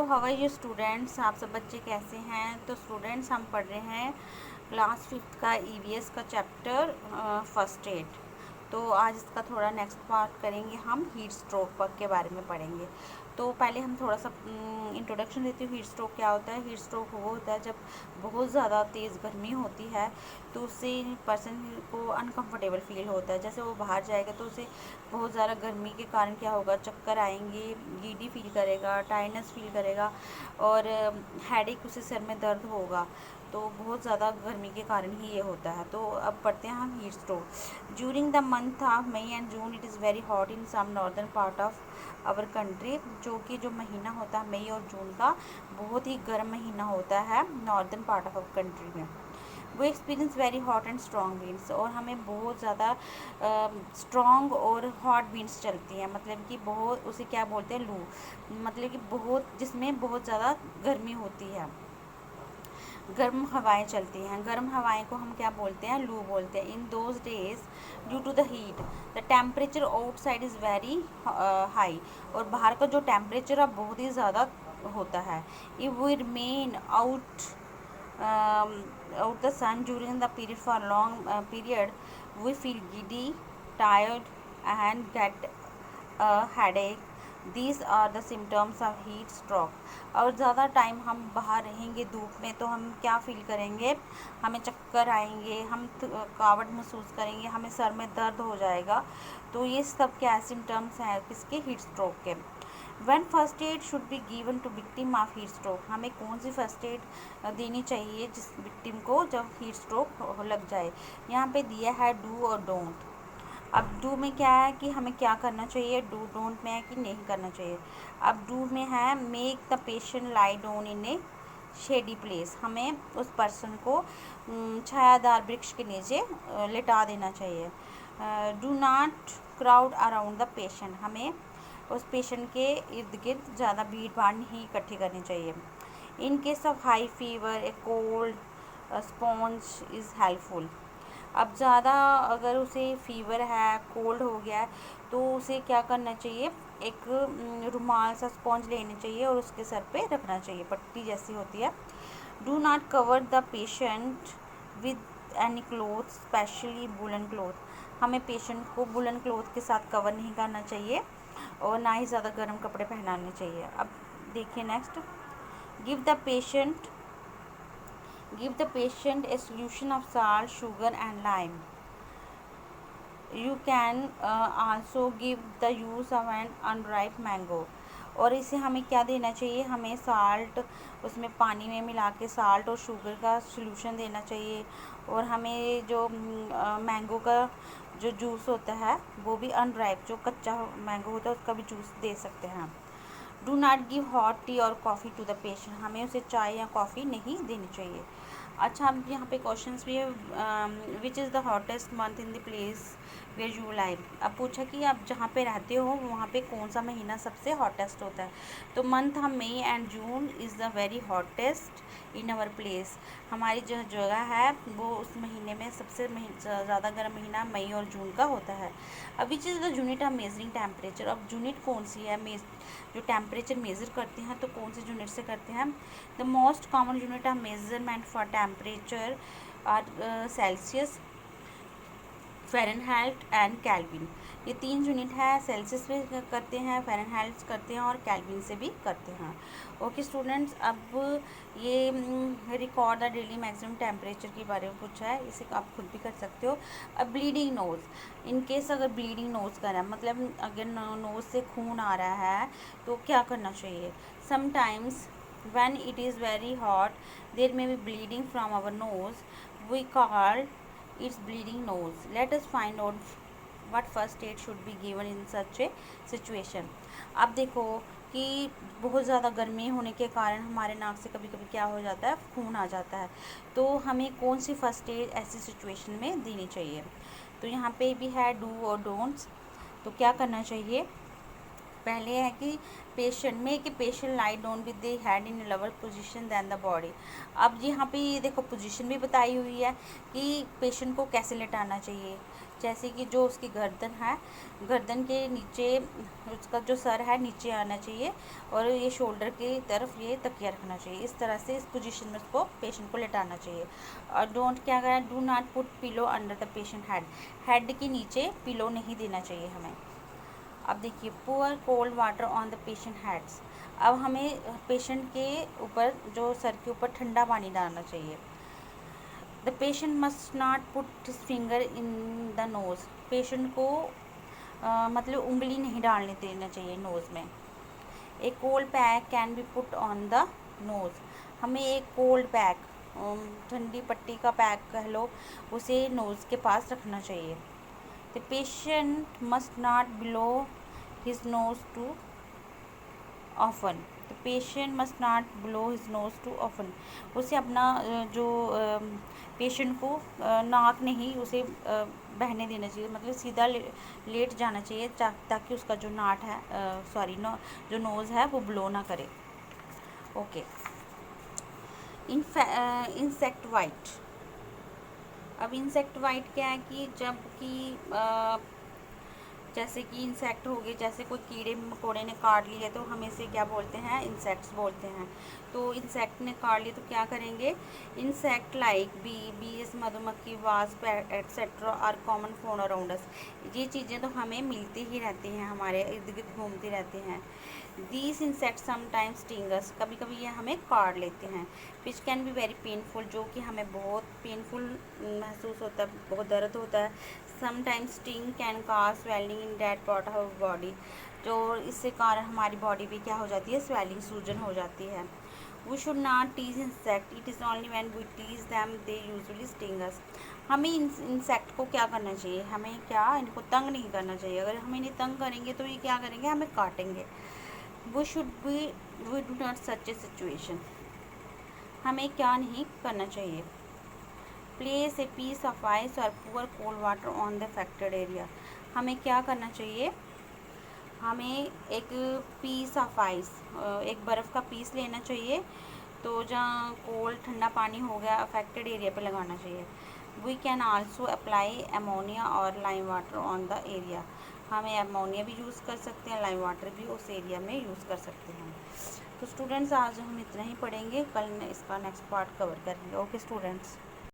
How are you students, आप सब बच्चे कैसे हैं। तो स्टूडेंट्स हम पढ़ रहे हैं क्लास 5 का ईवीएस का चैप्टर फर्स्ट एड। तो आज इसका थोड़ा नेक्स्ट पार्ट करेंगे, हम हीट स्ट्रोक के बारे में पढ़ेंगे। तो पहले हम थोड़ा सा इंट्रोडक्शन देती हूँ। हीट स्ट्रोक क्या होता है। हीट स्ट्रोक वो होता है जब बहुत ज़्यादा तेज़ गर्मी होती है तो उससे पर्सन को अनकंफर्टेबल फील होता है। जैसे वो बाहर जाएगा तो उसे बहुत ज़्यादा गर्मी के कारण क्या होगा, चक्कर आएंगे, गीडी फील करेगा, टायर्डनेस फील करेगा और हेडेक, उसे सर में दर्द होगा। तो बहुत ज़्यादा गर्मी के कारण ही ये होता है। तो अब पढ़ते हैं हम heat stroke. During the month of May and June it is very hot in some northern part of our country. जो महीना होता है मई और जून का, बहुत ही गर्म महीना होता है northern part of our country में। वो experience very hot and strong winds, और हमें बहुत ज़्यादा स्ट्रॉन्ग और हॉट विंड्स चलती हैं। मतलब कि बहुत, उसे क्या बोलते हैं, लू। मतलब कि बहुत, जिसमें बहुत ज़्यादा गर्मी होती है, गर्म हवाएं चलती हैं। गर्म हवाएं को हम क्या बोलते हैं, लू बोलते हैं। In those days due to the heat the temperature outside is very high, और बाहर का जो टेम्परेचर है बहुत ही ज़्यादा होता है। If we remain out the sun during the period for long period, we feel giddy, tired and get a headache. These are the symptoms of heat stroke. और ज़्यादा टाइम हम बाहर रहेंगे धूप में तो हम क्या फील करेंगे, हमें चक्कर आएंगे, हम थकावट महसूस करेंगे, हमें सर में दर्द हो जाएगा। तो ये सब क्या सिम्टम्स हैं किसके, हीट स्ट्रोक के। When first aid should be given to victim of heat stroke, हमें कौन सी फर्स्ट एड देनी चाहिए जिस विक्टिम को जब हीट स्ट्रोक लग जाए। यहाँ पे दिया है डू और डोंट। अब डू में क्या है कि हमें क्या करना चाहिए, डू डोंट में है कि नहीं करना चाहिए। अब डू में है make the patient lie down in A shady place, हमें उस पर्सन को छायादार वृक्ष के नीचे लिटा देना चाहिए। Do not crowd around the patient, हमें उस पेशेंट के इर्द गिर्द ज़्यादा भीड़ भाड़ नहीं इकट्ठी करनी चाहिए। In case of high fever A cold sponge is helpful. अब ज़्यादा अगर उसे फीवर है, कोल्ड हो गया है, तो उसे क्या करना चाहिए, एक रुमाल सा स्पॉन्ज लेनी चाहिए और उसके सर पे रखना चाहिए, पट्टी जैसी होती है। Do not cover the patient with any cloth specially woollen cloth, हमें पेशेंट को वुलन क्लोथ के साथ कवर नहीं करना चाहिए और ना ही ज़्यादा गर्म कपड़े पहनाने चाहिए। अब देखिए next, give the patient a solution of salt, sugar and lime. You can also give the use of an unripe mango, और इसे हमें क्या देना चाहिए, हमें साल्ट, उसमें पानी में मिला के साल्ट और शुगर का सोल्यूशन देना चाहिए। और हमें जो मैंगो का जो जूस होता है वो भी अनराइप, जो कच्चा मैंगो होता है उसका भी जूस दे सकते हैं। Do not give hot T और कॉफ़ी टू द पेशेंट, हमें उसे चाय या कॉफ़ी नहीं देनी चाहिए। अच्छा, अब यहाँ पे क्वेश्चंस भी है। Which is the hottest month in the place where you live, अब पूछा कि आप जहाँ पे रहते हो वहाँ पे कौन सा महीना सबसे हॉटेस्ट होता है। तो मंथ हम May and June is the very hottest in our place, हमारी जो जगह है वो उस महीने में सबसे ज़्यादा गर्म महीना मई और जून का होता है। अब विच is the unit of measuring temperature, अब यूनिट कौन सी है, जो टेम्परेचर मेज़र करते हैं तो कौन से यूनिट से करते हैं। The most common unit of measurement for temperature are Celsius, Fahrenheit and Kelvin, ये 3 यूनिट है। सेल्सियस से करते हैं, फ़ारेनहाइट करते हैं और केल्विन से भी करते हैं। ओके स्टूडेंट्स, अब ये record the daily maximum temperature के बारे में पूछा है, इसे आप खुद भी कर सकते हो। अब ब्लीडिंग नोज़, इन केस अगर ब्लीडिंग नोज़ का है, मतलब अगर नोज़ से खून आ रहा है तो क्या करना चाहिए। Sometimes when it is very hot there may be bleeding from our nose, we call it's bleeding nose. Let us find out what first aid should be given in such a situation. अब देखो कि बहुत ज़्यादा गर्मी होने के कारण हमारे नाक से कभी कभी क्या हो जाता है, खून आ जाता है। तो हमें कौन सी फर्स्ट एड ऐसी सिचुएशन में देनी चाहिए। तो यहाँ पे भी है डू और डोंट्स। तो क्या करना चाहिए, पहले है कि patient lie down with the head in lower position than the body. अब यहाँ पे ये देखो पोजीशन भी बताई हुई है कि पेशेंट को कैसे लेटाना चाहिए, जैसे कि जो उसकी गर्दन है, गर्दन के नीचे उसका जो सर है नीचे आना चाहिए और ये शोल्डर की तरफ ये तकिया रखना चाहिए। इस तरह से इस पोजीशन में उसको पेशेंट को लेटाना चाहिए। और डोंट क्या करें, do not put pillow under the patient head, head के नीचे पिलो नहीं देना चाहिए हमें। अब देखिए, poor cold water on the patient heads, अब हमें पेशेंट के ऊपर जो सर के ऊपर ठंडा पानी डालना चाहिए। The patient must not put his finger in the nose, patient को मतलब उंगली नहीं डालने देना चाहिए नोज़ में। A cold pack can be put on the nose, हमें एक कोल्ड पैक, ठंडी पट्टी का पैक कह लो, उसे नोज़ के पास रखना चाहिए। The patient must not blow his nose too often, the patient must not blow his nose too often, उसे अपना जो पेशेंट को नाक नहीं उसे बहने देना चाहिए, मतलब सीधा लेट जाना चाहिए ताकि उसका जो नाट है जो नोज़ है वो ब्लो ना करे। ओके। इंसेक्ट वाइट, अब इंसेक्ट वाइट क्या है कि जब कि जैसे कि इंसेक्ट हो गए, जैसे कोई कीड़े मकोड़े ने काट लिए तो हम इसे क्या बोलते हैं, इंसेक्ट्स बोलते हैं। तो इंसेक्ट ने काट लिए तो क्या करेंगे, इंसेक्ट लाइक बीज, मधुमक्खी, wasp etcetera are common found around us, ये चीज़ें तो हमें मिलती ही रहती हैं, हमारे इर्द गिर्द घूमती रहती हैं। दीज इंसेक्ट समटाइम्स स्टिंग अस, कभी कभी ये हमें काट लेते हैं। Which can be very painful, जो कि हमें बहुत पेनफुल महसूस होता है, बहुत दर्द होता है। Sometimes sting can cause swelling in that part of body, जो इससे कारण हमारी बॉडी भी क्या हो जाती है, स्वेलिंग, सूजन हो जाती है। We should not tease insect, it is only when we tease them they usually sting us, हमें इंसेक्ट को क्या करना चाहिए, हमें क्या इनको तंग नहीं करना चाहिए, अगर हम इन्हें तंग करेंगे तो ये क्या करेंगे, हमें काटेंगे। We do not such a situation, हमें क्या नहीं करना चाहिए। Place a piece of ice और pour cold water on the affected area, हमें क्या करना चाहिए, हमें एक पीस ऑफ आइस, एक बर्फ़ का पीस लेना चाहिए, तो जहाँ कोल्ड ठंडा पानी हो गया अफेक्टेड एरिया पे लगाना चाहिए। We can also apply ammonia और lime water on the area, हमें अमोनिया भी यूज़ कर सकते हैं, लाइम वाटर भी उस एरिया में यूज़ कर सकते हैं। तो स्टूडेंट्स आज हम इतना ही पढ़ेंगे, कल इसका नेक्स्ट पार्ट कवर करेंगे। Okay students.